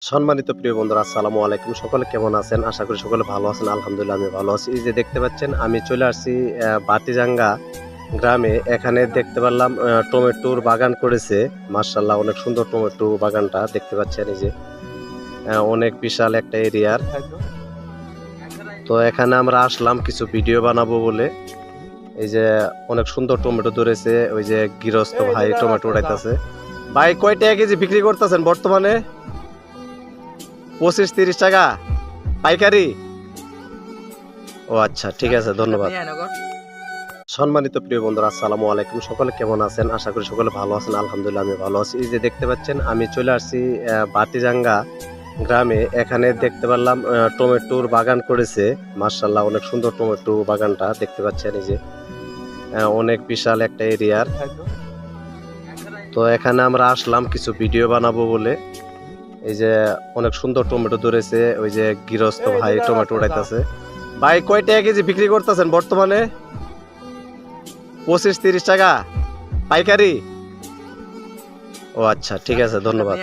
সম্মানিত প্রিয় বন্ধুরা, আসসালামু আলাইকুম। সকলে কেমন আছেন? আশা করি সকলে ভালো আছেন। আলহামদুলিল্লাহ আমি ভালো আছি। এই যে দেখতে পাচ্ছেন, আমি চলে আসছি বাতিজাঙ্গা গ্রামে। এখানে দেখতে পারলাম টমেটোর বাগান করেছে। মাশাআল্লাহ, অনেক সুন্দর টমেটো বাগানটা দেখতে পাচ্ছেন। এই যে অনেক বিশাল একটা এরিয়ার। তো এখানে আমরা আসলাম কিছু ভিডিও বানাবো বলে। এই যে অনেক সুন্দর টমেটো ধরেছে। ওই যে গৃহস্থ ভাই টমেটো উড়াইতেছে। ভাই, কয় টাকা কেজি বিক্রি করতেছেন বর্তমানে? 25-30 টাকা পাইকারি। ও আচ্ছা, ঠিক আছে, ধন্যবাদ। সম্মানিত প্রিয় বন্ধুরা, আসসালামু আলাইকুম। সকলে কেমন আছেন? আশা করি সকলে ভালো আছেন। আলহামদুলিল্লাহ আমি ভালো আছি। এই যে দেখতে পাচ্ছেন, আমি চলে আসছি বাতিজাঙ্গা গ্রামে। এখানে দেখতে পারলাম টমেটোর বাগান করেছে। মাশাআল্লাহ, অনেক সুন্দর টমেটো বাগানটা দেখতে পাচ্ছেন। এই যে অনেক বিশাল একটা এরিয়ার। তো এখানে আমরা আসলাম কিছু ভিডিও বানাবো বলে। এই যে অনেক সুন্দর টমেটো ধরেছে। ওই যে গৃহস্থ ভাই টমেটো উড়াইতেছে। ভাই, কয় টাকা কেজি বিক্রি করতেছেন বর্তমানে? 25-30 টাকা পাইকারি। ও আচ্ছা, ঠিক আছে, ধন্যবাদ।